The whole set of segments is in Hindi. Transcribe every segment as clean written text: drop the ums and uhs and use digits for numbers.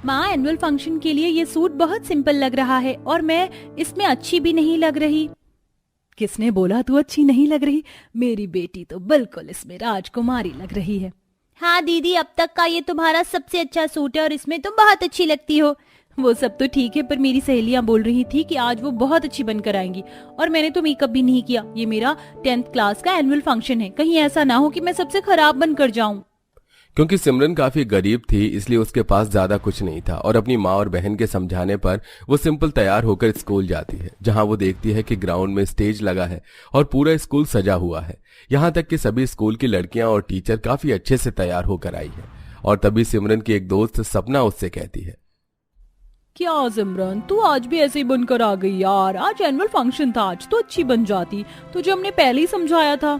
माँ, एनुअल फंक्शन के लिए ये सूट बहुत सिंपल लग रहा है और मैं इसमें अच्छी भी नहीं लग रही। किसने बोला तू अच्छी नहीं लग रही? मेरी बेटी तो बिल्कुल इसमें राजकुमारी लग रही है। हाँ दीदी, अब तक का ये तुम्हारा सबसे अच्छा सूट है और इसमें तुम बहुत अच्छी लगती हो। वो सब तो ठीक है, पर मेरी सहेलियां बोल रही थी कि आज वो बहुत अच्छी बनकर आएंगी और मैंने तो मेकअप भी नहीं किया। ये मेरा 10th क्लास का एनुअल फंक्शन है, कहीं ऐसा ना हो कि मैं सबसे खराब बनकर जाऊं। क्योंकि सिमरन काफी गरीब थी इसलिए उसके पास ज्यादा कुछ नहीं था और अपनी माँ और बहन के समझाने पर वो सिंपल तैयार होकर स्कूल जाती है, जहां वो देखती है कि ग्राउंड में स्टेज लगा है और पूरा स्कूल सजा हुआ है। यहाँ तक कि सभी स्कूल की लड़कियां और टीचर काफी अच्छे से तैयार होकर आई है। और तभी सिमरन की एक दोस्त सपना उससे कहती है, क्या सिमरन, तू आज भी ऐसे ही बनकर आ गई यार? आज एनुअल फंक्शन था, आज तो अच्छी बन जाती, तुझे हमने पहले ही समझाया था।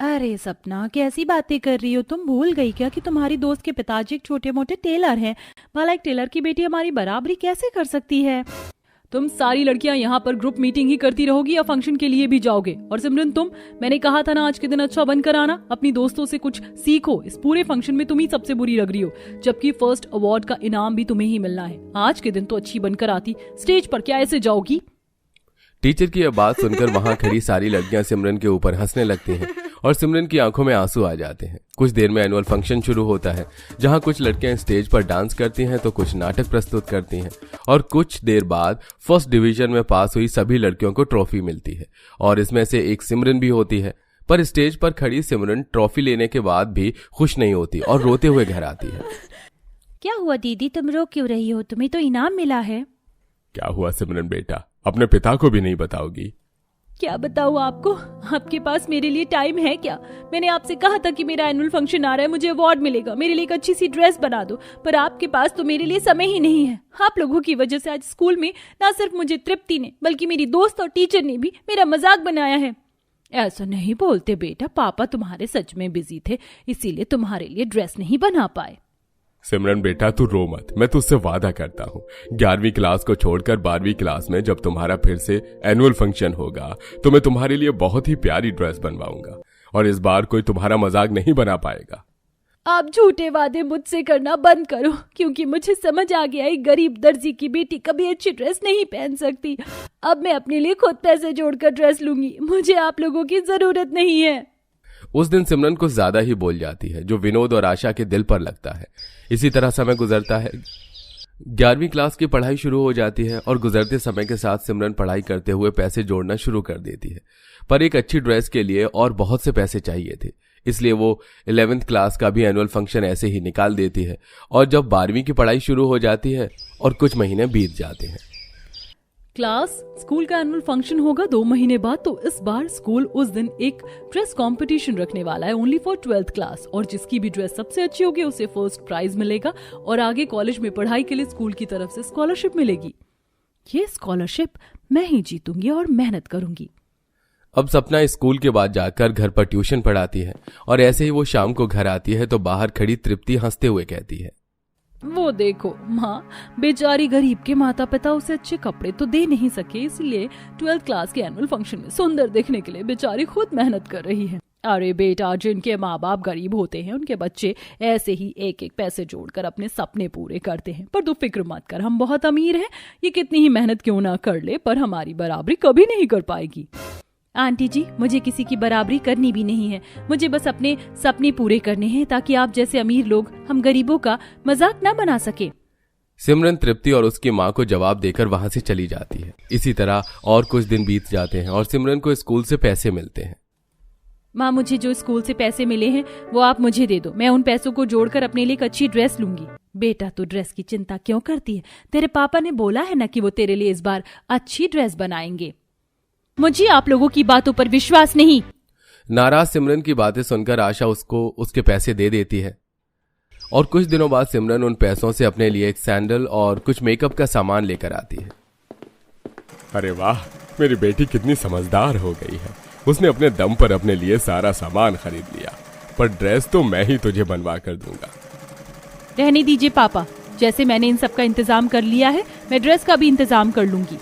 अरे सपना, कैसी बातें कर रही हो तुम? भूल गई क्या कि तुम्हारी दोस्त के पिताजी एक छोटे मोटे टेलर हैं? भला एक टेलर की बेटी हमारी बराबरी कैसे कर सकती है? तुम सारी लड़कियां यहाँ पर ग्रुप मीटिंग ही करती रहोगी या फंक्शन के लिए भी जाओगे? और सिमरन मैंने कहा था ना आज के दिन अच्छा बनकर आना, अपनी दोस्तों से कुछ सीखो। इस पूरे फंक्शन में तुम ही सबसे बुरी लग रही हो, जबकि फर्स्ट अवार्ड का इनाम भी तुम्हें ही मिलना है। आज के दिन तो अच्छी बनकर आती, स्टेज पर क्या ऐसे जाओगी? टीचर की यह बात सुनकर वहां खड़ी सारी लड़कियां सिमरन के ऊपर हंसने लगती हैं और सिमरन की आंखों में आंसू आ जाते हैं। कुछ देर में एनुअल फंक्शन शुरू होता है, जहां कुछ लड़कियां स्टेज पर डांस करती हैं तो कुछ नाटक प्रस्तुत करती हैं और कुछ देर बाद फर्स्ट डिवीजन में पास हुई सभी लड़कियों को ट्रॉफी मिलती है और इसमें से एक सिमरन भी होती है। पर स्टेज पर खड़ी सिमरन ट्रॉफी लेने के बाद भी खुश नहीं होती और रोते हुए घर आती है। क्या हुआ दीदी, तुम रो क्यों रही हो? तुम्हें तो इनाम मिला है। क्या हुआ सिमरन बेटा, अपने पिता को भी नहीं बताओगी? क्या बताऊँ आपको? आपके पास मेरे लिए टाइम है क्या? मैंने आपसे कहा था कि मेरा एनुअल फंक्शन आ रहा है, मुझे अवार्ड मिलेगा, मेरे लिए एक अच्छी सी ड्रेस बना दो, पर आपके पास तो मेरे लिए समय ही नहीं है। आप लोगों की वजह से आज स्कूल में ना सिर्फ मुझे तृप्ति ने बल्कि मेरी दोस्त और टीचर ने भी मेरा मजाक बनाया है। ऐसा नहीं बोलते बेटा, पापा तुम्हारे सच में बिजी थे, इसीलिए तुम्हारे लिए ड्रेस नहीं बना पाए। सिमरन बेटा तू रो मत, मैं तुझसे वादा करता हूँ 11वीं क्लास को छोड़कर 12वीं क्लास में जब तुम्हारा फिर से एनुअल फंक्शन होगा तो मैं तुम्हारे लिए बहुत ही प्यारी ड्रेस बनवाऊंगा और इस बार कोई तुम्हारा मजाक नहीं बना पाएगा। आप झूठे वादे मुझसे करना बंद करो, क्योंकि मुझे समझ आ गया एक गरीब दर्जी की बेटी कभी अच्छी ड्रेस नहीं पहन सकती। अब मैं अपने लिए खुद पैसे जोड़कर ड्रेस लूंगी, मुझे आप लोगों की जरूरत नहीं है। उस दिन सिमरन कुछ ज्यादा ही बोल जाती है, जो विनोद और आशा के दिल पर लगता है। इसी तरह समय गुजरता है। 11वीं क्लास की पढ़ाई शुरू हो जाती है और गुजरते समय के साथ सिमरन पढ़ाई करते हुए पैसे जोड़ना शुरू कर देती है, पर एक अच्छी ड्रेस के लिए और बहुत से पैसे चाहिए थे, इसलिए वो 11th क्लास का भी एनुअल फंक्शन ऐसे ही निकाल देती है। और जब 12वीं की पढ़ाई शुरू हो जाती है और कुछ महीने बीत जाते हैं। क्लास, स्कूल का एनुअल फंक्शन होगा 2 महीने बाद, तो इस बार स्कूल उस दिन एक ड्रेस कंपटीशन रखने वाला है ओनली फॉर 12th क्लास, और जिसकी भी ड्रेस सबसे अच्छी होगी उसे फर्स्ट प्राइज मिलेगा और आगे कॉलेज में पढ़ाई के लिए स्कूल की तरफ से स्कॉलरशिप मिलेगी। ये स्कॉलरशिप मैं ही जीतूंगी और मेहनत करूंगी। अब सपना स्कूल के बाद जाकर घर पर ट्यूशन पढ़ाती है और ऐसे ही वो शाम को घर आती है तो बाहर खड़ी तृप्ति हंसते हुए कहती है, वो देखो माँ, बेचारी गरीब के माता पिता उसे अच्छे कपड़े तो दे नहीं सके, इसलिए 12th क्लास के एनुअल फंक्शन में सुंदर दिखने के लिए बेचारी खुद मेहनत कर रही है। अरे बेटा, जिनके माँ बाप गरीब होते हैं उनके बच्चे ऐसे ही एक एक पैसे जोड़कर अपने सपने पूरे करते हैं। पर तू फिक्र मत कर, हम बहुत अमीर हैं, ये कितनी ही मेहनत क्यों ना कर ले पर हमारी बराबरी कभी नहीं कर पाएगी। आंटी जी, मुझे किसी की बराबरी करनी भी नहीं है, मुझे बस अपने सपने पूरे करने हैं ताकि आप जैसे अमीर लोग हम गरीबों का मजाक ना बना सके। सिमरन तृप्ति और उसकी माँ को जवाब देकर वहां से चली जाती है। इसी तरह और कुछ दिन बीत जाते हैं और सिमरन को स्कूल से पैसे मिलते हैं। माँ, मुझे जो स्कूल से पैसे मिले हैं वो आप मुझे दे दो, मैं उन पैसों को जोड़कर अपने लिए एक अच्छी ड्रेस लूंगी। बेटा, तू ड्रेस की चिंता क्यों करती है? तेरे पापा ने बोला है ना कि वो तेरे लिए इस बार अच्छी ड्रेस बनाएंगे। मुझे आप लोगों की बातों पर विश्वास नहीं। नाराज सिमरन की बातें सुनकर आशा उसको उसके पैसे दे देती है और कुछ दिनों बाद सिमरन उन पैसों से अपने लिए एक सैंडल और कुछ मेकअप का सामान लेकर आती है। अरे वाह, मेरी बेटी कितनी समझदार हो गई है, उसने अपने दम पर अपने लिए सारा सामान खरीद लिया, पर ड्रेस तो मैं ही तुझे बनवा कर दूंगा। रहने दीजिए पापा, जैसे मैंने इन सब का इंतजाम कर लिया है मैं ड्रेस का भी इंतजाम कर लूंगी।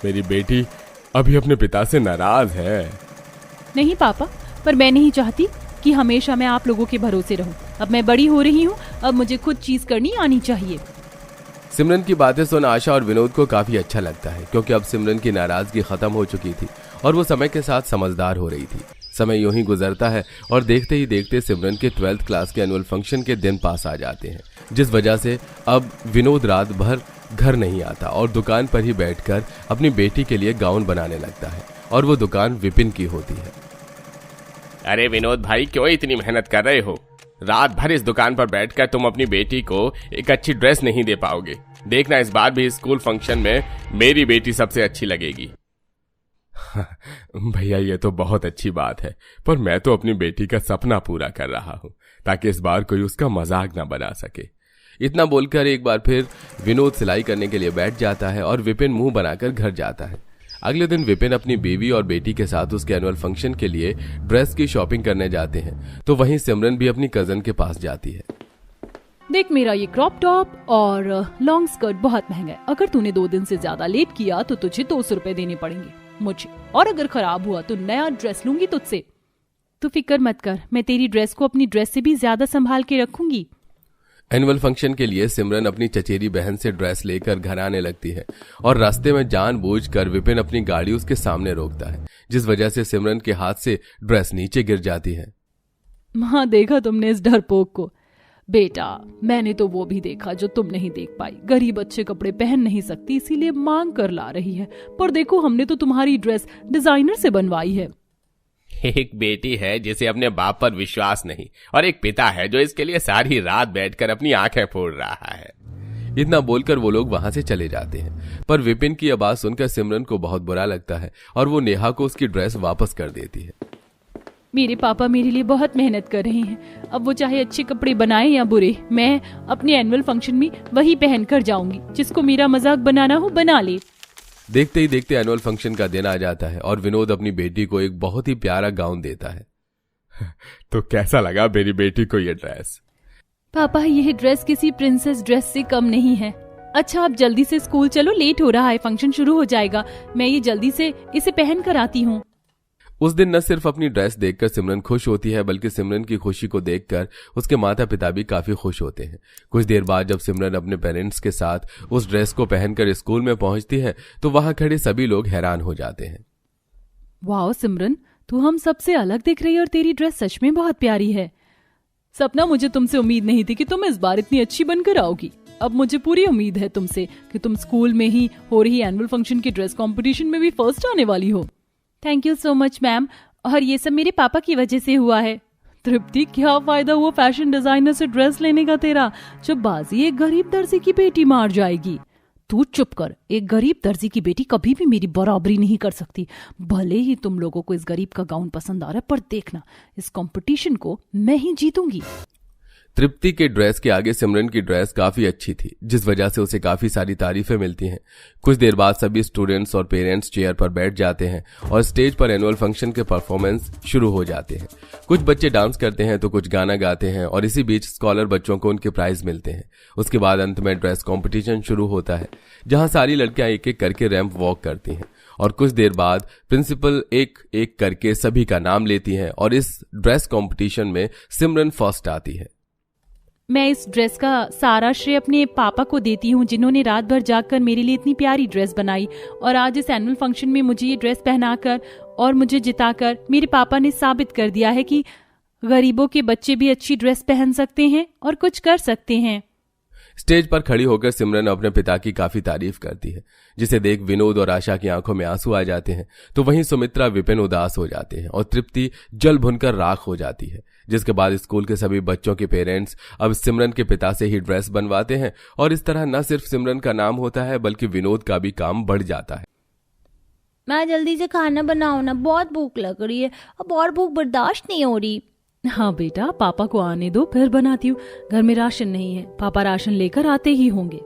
मेरी बेटी अभी अपने पिता से नाराज है। नहीं पापा, पर मैं नहीं चाहती कि हमेशा मैं आप लोगों के भरोसे रहूं। अब मैं बड़ी हो रही हूं, अब मुझे खुद चीज करनी आनी चाहिए। सिमरन की बातें सुन आशा और विनोद को काफी अच्छा लगता है, क्योंकि अब सिमरन की नाराजगी खत्म हो चुकी थी और वो समय के साथ समझदार हो रही थी। समय यूं ही गुजरता है और देखते ही देखते सिमरन के 12th क्लास के एनुअल फंक्शन के दिन पास आ जाते हैं, जिस वजह से अब विनोद रात भर घर नहीं आता और दुकान पर ही बैठकर अपनी बेटी के लिए गाउन बनाने लगता है, और वो दुकान विपिन की होती है। अरे विनोद भाई, क्यों इतनी मेहनत कर रहे हो? रात भर इस दुकान पर बैठकर तुम अपनी बेटी को एक अच्छी ड्रेस नहीं दे पाओगे। देखना, इस बार भी स्कूल फंक्शन में मेरी बेटी सबसे अच्छी लगेगी। भैया, ये तो बहुत अच्छी बात है, पर मैं तो अपनी बेटी का सपना पूरा कर रहा हूँ ताकि इस बार कोई उसका मजाक ना बना सके। इतना बोलकर एक बार फिर विनोद सिलाई करने के लिए बैठ जाता है और विपिन मुंह बनाकर घर जाता है। अगले दिन विपिन अपनी बीवी और बेटी के साथ उसके एनुअल फंक्शन के लिए ड्रेस की शॉपिंग करने जाते हैं, तो वहीं सिमरन भी अपनी कजन के पास जाती है। देख, मेरा ये क्रॉप टॉप और लॉन्ग स्कर्ट बहुत महंगा है। अगर तूने 2 दिन से ज्यादा लेट किया तो तुझे 200 रुपए देने पड़ेंगे मुझे, और अगर खराब हुआ तो नया ड्रेस लूंगी तुझसे। तू फिक्र मत कर, मैं तेरी ड्रेस को अपनी ड्रेस से भी ज्यादा संभाल के रखूंगी। एनुअल फंक्शन के लिए सिमरन अपनी चचेरी बहन से ड्रेस लेकर घर आने लगती है और रास्ते में जानबूझकर विपिन अपनी गाड़ी उसके सामने रोकता है, जिस वजह से सिमरन के हाथ से ड्रेस नीचे गिर जाती है। हाँ, देखा तुमने इस डरपोक को? बेटा, मैंने तो वो भी देखा जो तुम नहीं देख पाई। गरीब अच्छे कपड़े पहन नहीं सकती, इसीलिए मांग कर ला रही है। पर देखो, हमने तो तुम्हारी ड्रेस डिजाइनर से बनवाई है। एक बेटी है जिसे अपने बाप पर विश्वास नहीं, और एक पिता है जो इसके लिए सारी रात बैठकर अपनी आंखें फोड़ रहा है। इतना बोलकर वो लोग वहां से चले जाते हैं, पर विपिन की आवाज सुनकर सिमरन को बहुत बुरा लगता है और वो नेहा को उसकी ड्रेस वापस कर देती है। मेरे पापा मेरे लिए बहुत मेहनत कर रहे हैं। अब वो चाहे अच्छे कपड़े बनाए या बुरे, मैं अपने एनुअल फंक्शन में वही पहन कर जाऊंगी। जिसको मेरा मजाक बनाना हो बना ले। देखते ही देखते एनुअल फंक्शन का दिन आ जाता है और विनोद अपनी बेटी को एक बहुत ही प्यारा गाउन देता है। तो कैसा लगा मेरी बेटी को ये ड्रेस? पापा, यह ड्रेस किसी प्रिंसेस ड्रेस से कम नहीं है। अच्छा, अब जल्दी से स्कूल चलो, लेट हो रहा है, फंक्शन शुरू हो जाएगा। मैं ये जल्दी से इसे पहन कर आती हूँ। उस दिन न सिर्फ अपनी ड्रेस देखकर सिमरन खुश होती है, बल्कि सिमरन की खुशी को देखकर उसके माता पिता भी काफी खुश होते हैं। कुछ देर बाद जब सिमरन अपने पेरेंट्स के साथ उस ड्रेस को पहनकर स्कूल में पहुंचती है, तो वहां खड़े सभी लोग हैरान हो जाते हैं। वाह सिमरन, तू हम सबसे अलग दिख रही है और तेरी ड्रेस सच में बहुत प्यारी है। सपना, मुझे तुमसे उम्मीद नहीं थी कि तुम इस बार इतनी अच्छी बनकर आओगी। अब मुझे पूरी उम्मीद है तुमसे कि तुम स्कूल में ही हो रही एनुअल फंक्शन की ड्रेस कंपटीशन में भी फर्स्ट आने वाली हो। Thank you so much ma'am, और ये सब मेरे पापा की वजह से हुआ है। तृप्ति, क्या फायदा हुआ फैशन डिजाइनर से ड्रेस लेने का तेरा, जब बाजी एक गरीब दर्जी की बेटी मार जाएगी। तू चुप कर, एक गरीब दर्जी की बेटी कभी भी मेरी बराबरी नहीं कर सकती। भले ही तुम लोगों को इस गरीब का गाउन पसंद आ रहा है, पर देखना, इस कंपटीशन को मैं ही जीतूंगी। तृप्ति के ड्रेस के आगे सिमरन की ड्रेस काफी अच्छी थी, जिस वजह से उसे काफी सारी तारीफें मिलती हैं। कुछ देर बाद सभी स्टूडेंट्स और पेरेंट्स चेयर पर बैठ जाते हैं और स्टेज पर एनुअल फंक्शन के परफॉर्मेंस शुरू हो जाते हैं। कुछ बच्चे डांस करते हैं तो कुछ गाना गाते हैं, और इसी बीच स्कॉलर बच्चों को उनके प्राइज मिलते हैं। उसके बाद अंत में ड्रेस कॉम्पिटिशन शुरू होता है, जहां सारी लड़कियां एक एक करके रैंप वॉक करती हैं, और कुछ देर बाद प्रिंसिपल एक एक करके सभी का नाम लेती हैं, और इस ड्रेस कॉम्पिटिशन में सिमरन फर्स्ट आती है। मैं इस ड्रेस का सारा श्रेय अपने पापा को देती हूँ, जिन्होंने रात भर जागकर मेरे लिए इतनी प्यारी ड्रेस बनाई, और आज इस एनुअल फंक्शन में मुझे ये ड्रेस पहनाकर और मुझे जिताकर मेरे पापा ने साबित कर दिया है कि गरीबों के बच्चे भी अच्छी ड्रेस पहन सकते हैं और कुछ कर सकते हैं। स्टेज पर खड़ी होकर सिमरन अपने पिता की काफी तारीफ करती है, जिसे देख विनोद और आशा की आंखों में आंसू आ जाते हैं। तो वहीं सुमित्रा, विपिन उदास हो जाते हैं और तृप्ति जल भुनकर राख हो जाती है। जिसके बाद स्कूल के सभी बच्चों के पेरेंट्स अब सिमरन के पिता से ही ड्रेस बनवाते हैं, और इस तरह न सिर्फ सिमरन का नाम होता है बल्कि विनोद का भी काम बढ़ जाता है। मैं जल्दी से खाना बनाओ ना, बहुत भूख लग रही है, अब और भूख बर्दाश्त नहीं हो रही। हाँ बेटा, पापा को आने दो, फिर बनाती हूँ। घर में राशन नहीं है, पापा राशन लेकर आते ही होंगे।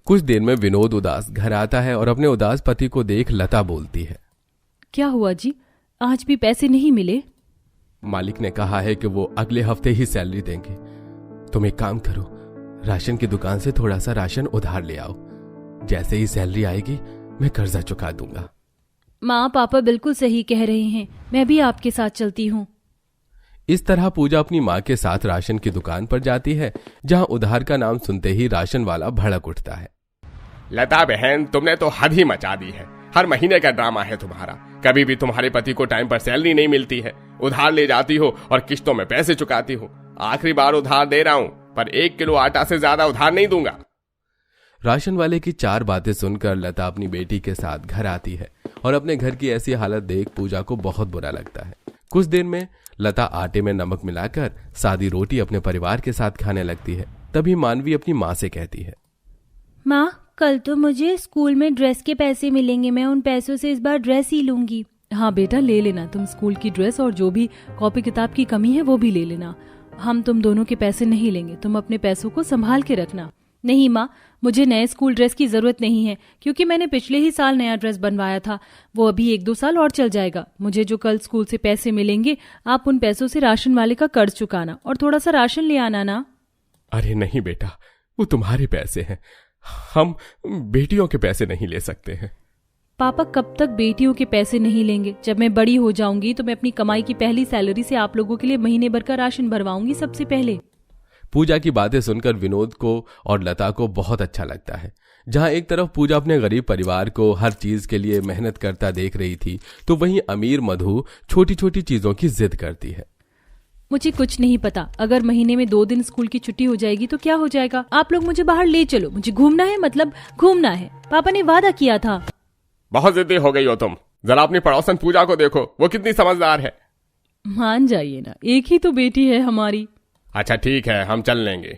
कुछ देर में विनोद उदास घर आता है और अपने उदास पति को देख लता बोलती है, क्या हुआ जी, आज भी पैसे नहीं मिले? मालिक ने कहा है कि वो अगले हफ्ते ही सैलरी देंगे। तुम एक काम करो, राशन की दुकान से थोड़ा सा राशन उधार ले आओ। जैसे ही सैलरी आएगी मैं कर्जा चुका दूंगा। माँ, पापा बिल्कुल सही कह रहे हैं, मैं भी आपके साथ चलती हूँ। इस तरह पूजा अपनी माँ के साथ राशन की दुकान पर जाती है, जहां उधार का नाम सुनते ही राशन वाला भड़क उठता है। लता बहन, तुमने तो हद ही मचा दी है। हर महीने का ड्रामा है तुम्हारा। कभी भी तुम्हारे पति को टाइम पर सैलरी नहीं मिलती है, उधार ले जाती हो और किश्तों में पैसे चुकाती हो। आखिरी बार उधार दे रहा हूं, पर 1 किलो आटा से ज्यादा उधार नहीं दूंगा। राशन वाले की 4 बातें सुनकर लता अपनी बेटी के साथ घर आती है और अपने घर की ऐसी हालत देख पूजा को बहुत बुरा लगता है। कुछ देर में लता आटे में नमक मिलाकर सादी रोटी अपने परिवार के साथ खाने लगती है। तभी मानवी अपनी माँ से कहती है, माँ, कल तो मुझे स्कूल में ड्रेस के पैसे मिलेंगे, मैं उन पैसों से इस बार ड्रेस ही लूंगी। हाँ बेटा, ले लेना। तुम स्कूल की ड्रेस और जो भी कॉपी किताब की कमी है वो भी ले लेना। हम तुम दोनों के पैसे नहीं लेंगे, तुम अपने पैसों को संभाल के रखना। नहीं माँ, मुझे नए स्कूल ड्रेस की जरूरत नहीं है, क्योंकि मैंने पिछले ही साल नया ड्रेस बनवाया था। वो अभी 1-2 साल और चल जाएगा। मुझे जो कल स्कूल से पैसे मिलेंगे, आप उन पैसों से राशन वाले का कर्ज चुकाना और थोड़ा सा राशन ले आना ना। अरे नहीं बेटा, वो तुम्हारे पैसे हैं, हम बेटियों के पैसे नहीं ले सकते हैं। पापा, कब तक बेटियों के पैसे नहीं लेंगे? जब मैं बड़ी हो जाऊंगी तो मैं अपनी कमाई की पहली सैलरी से आप लोगों के लिए महीने भर का राशन भरवाऊंगी सबसे पहले। पूजा की बातें सुनकर विनोद को और लता को बहुत अच्छा लगता है। जहां एक तरफ पूजा अपने गरीब परिवार को हर चीज के लिए मेहनत करता देख रही थी, तो वहीं अमीर मधु छोटी छोटी चीजों की जिद करती है। मुझे कुछ नहीं पता, अगर महीने में 2 दिन स्कूल की छुट्टी हो जाएगी तो क्या हो जाएगा? आप लोग मुझे बाहर ले चलो, मुझे घूमना है, मतलब घूमना है। पापा ने वादा किया था। बहुत जिद्दी हो गई हो तुम। जरा अपनी पड़ोसन पूजा को देखो, वो कितनी समझदार है। मान जाइए ना, एक ही तो बेटी है हमारी। अच्छा ठीक है, हम चल लेंगे।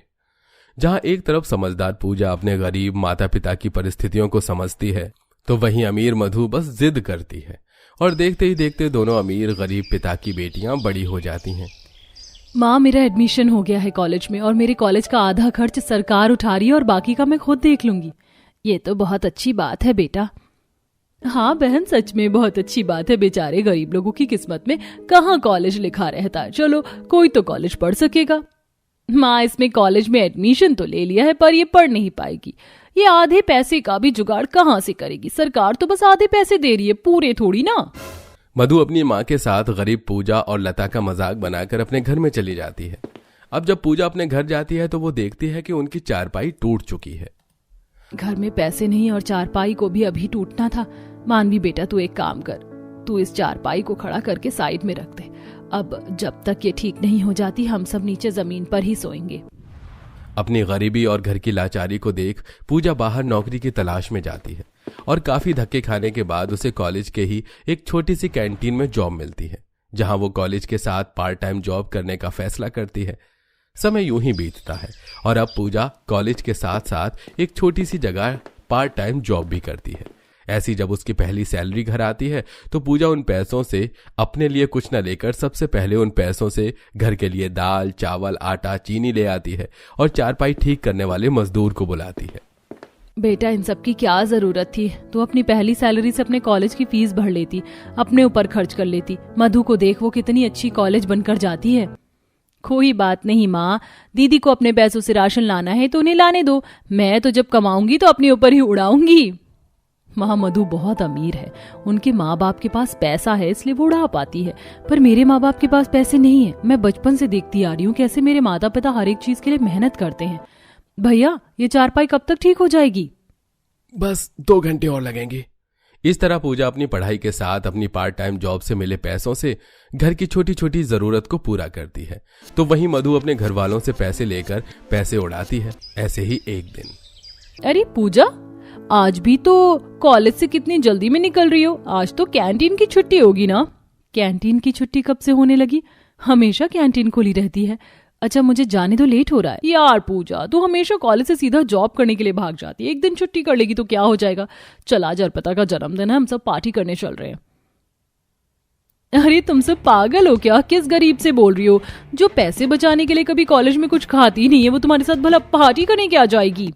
जहां एक तरफ समझदार पूजा अपने गरीब माता पिता की परिस्थितियों को समझती है, तो वहीं अमीर मधु बस जिद करती है और देखते ही देखते दोनों अमीर गरीब पिता की बेटियां बड़ी हो जाती हैं। माँ, मेरा एडमिशन हो गया है कॉलेज में और मेरे कॉलेज का आधा खर्च सरकार उठा रही है और बाकी का मैं खुद देख लूंगी। ये तो बहुत अच्छी बात है बेटा। हाँ बहन, सच में बहुत अच्छी बात है। बेचारे गरीब लोगों की किस्मत में कहाँ कॉलेज लिखा रहता है। चलो, कोई तो कॉलेज पढ़ सकेगा। माँ, इसमें कॉलेज में एडमिशन तो ले लिया है, पर ये पढ़ नहीं पाएगी। ये आधे पैसे का भी जुगाड़ कहाँ से करेगी? सरकार तो बस आधे पैसे दे रही है, पूरे थोड़ी ना। मधु अपनी माँ के साथ गरीब पूजा और लता का मजाक बनाकर अपने घर में चली जाती है। अब जब पूजा अपने घर जाती है तो वो देखती है कि उनकी चारपाई टूट चुकी है। घर में पैसे नहीं और चारपाई को भी अभी टूटना था। मानवी बेटा, तू एक काम कर, तू इस चारपाई को खड़ा करके साइड में रख दे। अब जब तक ये ठीक नहीं हो जाती, हम सब नीचे जमीन पर ही सोएंगे। अपनी गरीबी और घर की लाचारी को देख पूजा बाहर नौकरी की तलाश में जाती है और काफी धक्के खाने के बाद उसे कॉलेज के ही एक छोटी सी कैंटीन में जॉब मिलती है, जहां वो कॉलेज के साथ पार्ट टाइम जॉब करने का फैसला करती है। समय यूं ही बीतता है और अब पूजा कॉलेज के साथ साथ एक छोटी सी जगह पार्ट टाइम जॉब भी करती है। ऐसी जब उसकी पहली सैलरी घर आती है तो पूजा उन पैसों से अपने लिए कुछ न लेकर सबसे पहले उन पैसों से घर के लिए दाल, चावल, आटा, चीनी ले आती है और चारपाई ठीक करने वाले मजदूर को बुलाती है। बेटा, इन सब की क्या जरूरत थी? तू अपनी पहली सैलरी से अपने कॉलेज की फीस भर लेती, अपने ऊपर खर्च कर लेती। मधु को देख, वो कितनी अच्छी कॉलेज बनकर जाती है। कोई बात नहीं माँ, दीदी को अपने पैसों से राशन लाना है तो उन्हें लाने दो। मैं तो जब कमाऊंगी तो अपने ऊपर ही उड़ाऊंगी। माँ, मधु बहुत अमीर है, उनके माँ बाप के पास पैसा है इसलिए वो उड़ा पाती है, पर मेरे माँ बाप के पास पैसे नहीं है। मैं बचपन से देखती आ रही हूँ कैसे मेरे माता पिता हर एक चीज के लिए मेहनत करते हैं। भैया, ये चारपाई कब तक ठीक हो जाएगी? बस 2 घंटे और लगेंगे। इस तरह पूजा अपनी पढ़ाई के साथ अपनी पार्ट टाइम जॉब से मिले पैसों से घर की छोटी छोटी जरूरत को पूरा करती है, तो वहीं मधु अपने घर वालों से पैसे लेकर पैसे उड़ाती है। ऐसे ही एक दिन, अरे पूजा, आज भी तो कॉलेज से कितनी जल्दी में निकल रही हो? आज तो कैंटीन की छुट्टी होगी ना? कैंटीन की छुट्टी कब से होने लगी? हमेशा कैंटीन खुली रहती है। अच्छा, मुझे जाने दो, लेट हो रहा है। यार पूजा, तू हमेशा कॉलेज से सीधा जॉब करने के लिए भाग जाती है। एक दिन छुट्टी कर लेगी तो क्या हो जाएगा? चल, आज अर्पिता का जन्मदिन है, हम सब पार्टी करने चल रहे हैं। अरे तुम सब पागल हो क्या? किस गरीब से बोल रही हो? जो पैसे बचाने के लिए कभी कॉलेज में कुछ खाती नहीं है, वो तुम्हारे साथ भला पार्टी करने क्या जाएगी?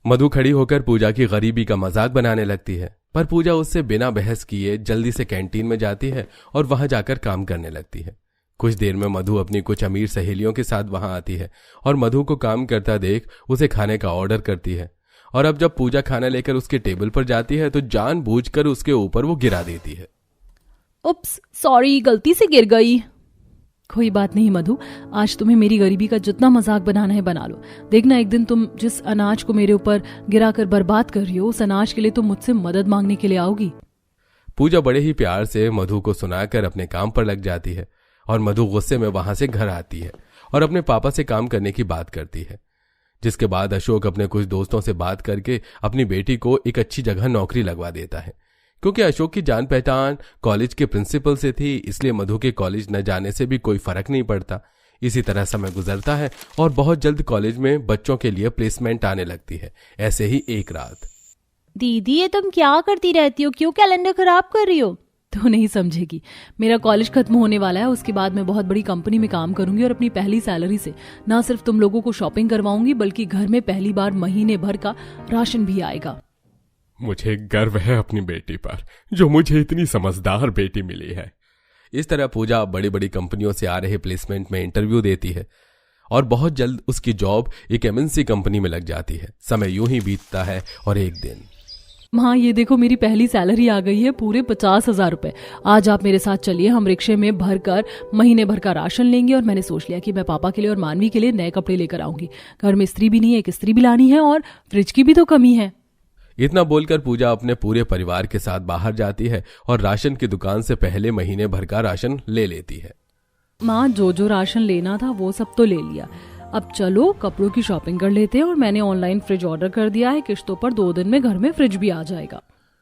मधु खड़ी होकर पूजा की गरीबी का मजाक बनाने लगती है, पर पूजा उससे बिना बहस किए जल्दी से कैंटीन में जाती है और वहां जाकर काम करने लगती है। कुछ देर में मधु अपनी कुछ अमीर सहेलियों के साथ वहां आती है और मधु को काम करता देख उसे खाने का ऑर्डर करती है। और अब जब पूजा खाना लेकर उसके टेबल पर जाती है तो जानबूझकर उसके ऊपर वो गिरा देती है। उप्स, सॉरी, गलती से गिर गई। कोई बात नहीं मधु, आज तुम्हें मेरी गरीबी का जितना मजाक बनाना है बना लो। देखना एक दिन तुम जिस अनाज को मेरे ऊपर गिराकर बर्बाद कर रही हो, उस अनाज के लिए तुम मुझसे मदद मांगने के लिए आओगी। पूजा बड़े ही प्यार से मधु को सुनाकर अपने काम पर लग जाती है और मधु गुस्से में वहां से घर आती है और अपने पापा से काम करने की बात करती है। जिसके बाद अशोक अपने कुछ दोस्तों से बात करके अपनी बेटी को एक अच्छी जगह नौकरी लगवा देता है। क्योंकि अशोक की जान पहचान कॉलेज के प्रिंसिपल से थी, इसलिए मधु के कॉलेज न जाने से भी कोई फर्क नहीं पड़ता। इसी तरह समय गुजरता है और बहुत जल्द कॉलेज में बच्चों के लिए प्लेसमेंट आने लगती है। ऐसे ही एक रात, दीदी ये तुम क्या करती रहती हो, क्यों कैलेंडर खराब कर रही हो? तो नहीं समझेगी, मेरा कॉलेज खत्म होने वाला है, उसके बाद मैं बहुत बड़ी कंपनी में काम करूंगी और अपनी पहली सैलरी से ना सिर्फ तुम लोगों को शॉपिंग करवाऊंगी बल्कि घर में पहली बार महीने भर का राशन भी आएगा। मुझे गर्व है अपनी बेटी पर, जो मुझे इतनी समझदार बेटी मिली है। इस तरह पूजा बड़ी बड़ी कंपनियों से आ रहे प्लेसमेंट में इंटरव्यू देती है और बहुत जल्द उसकी जॉब एक एमएनसी कंपनी में लग जाती है। समय यूं ही बीतता है और एक दिन, माँ ये देखो मेरी पहली सैलरी आ गई है, पूरे 50,000 रुपए। आज आप मेरे साथ चलिए, हम रिक्शे में भरकर महीने भर का राशन लेंगे। और मैंने सोच लिया कि मैं पापा के लिए और मानवी के लिए नए कपड़े लेकर आऊंगी। घर में स्त्री भी नहीं है, एक स्त्री भी लानी है और फ्रिज की भी तो कमी है। इतना बोलकर पूजा अपने पूरे परिवार के साथ बाहर जाती है और राशन की दुकान से पहले महीने भर का राशन ले लेती है। माँ जो जो राशन लेना था वो सब तो ले लिया, अब चलो कपड़ों की शॉपिंग कर लेते हैं। और मैंने ऑनलाइन फ्रिज ऑर्डर कर दिया है किश्तों पर, 2 दिन में घर में फ्रिज भी आ जाएगा।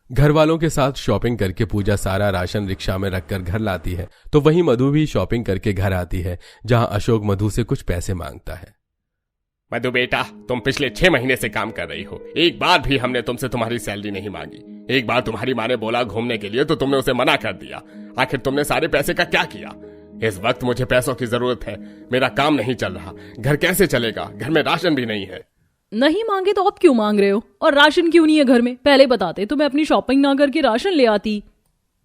घर वालों के साथ शॉपिंग करके पूजा सारा राशन रिक्शा में रखकर घर लाती है। तो वहीं मधु भी शॉपिंग करके घर आती है, जहां अशोक मधु से कुछ पैसे मांगता है। मधु बेटा, तुम पिछले 6 महीने से काम कर रही हो, एक बार भी हमने तुमसे तुम्हारी सैलरी नहीं मांगी। एक बार तुम्हारी माँ ने बोला घूमने के लिए तो तुमने उसे मना कर दिया। आखिर तुमने सारे पैसे का क्या किया? इस वक्त मुझे पैसों की जरूरत है, मेरा काम नहीं चल रहा, घर कैसे चलेगा, घर में राशन भी नहीं है। नहीं मांगे तो अब क्यों मांग रहे हो? और राशन क्यों नहीं है घर में? पहले बताते तो मैं अपनी शॉपिंग ना करके राशन ले आती।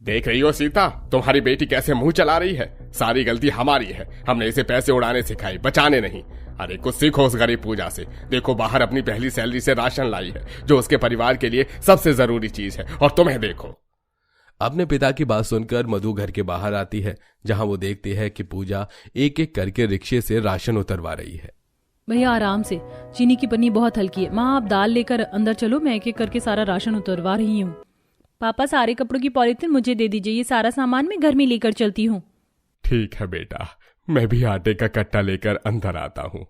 देख रही हो सीता, तुम्हारी बेटी कैसे मुंह चला रही है। सारी गलती हमारी है, हमने इसे पैसे उड़ाने सिखाई, बचाने नहीं। अरे कुछ सीखो उस गरीब पूजा से। देखो बाहर अपनी पहली सैलरी से राशन लाई है, जो उसके परिवार के लिए सबसे जरूरी चीज है, और तुम्हें देखो। अपने पिता की बात सुनकर मधु घर के बाहर आती है, जहां वो देखती है कि पूजा एक एक करके रिक्शे से राशन उतरवा रही है। भैया आराम से, चीनी की पन्नी बहुत हल्की है। माँ आप दाल लेकर अंदर चलो, मैं एक एक करके सारा राशन उतरवा रही हूँ। पापा सारे कपड़ों की पॉलीथिन मुझे दे दीजिए, ये सारा सामान मैं घर में लेकर चलती हूँ। ठीक है बेटा, मैं भी आटे का कट्टा लेकर अंदर आता हूँ।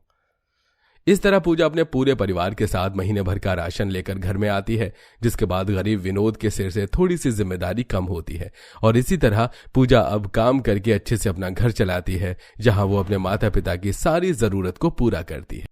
इस तरह पूजा अपने पूरे परिवार के साथ महीने भर का राशन लेकर घर में आती है, जिसके बाद गरीब विनोद के सिर से थोड़ी सी जिम्मेदारी कम होती है। और इसी तरह पूजा अब काम करके अच्छे से अपना घर चलाती है, जहां वो अपने माता पिता की सारी जरूरत को पूरा करती है।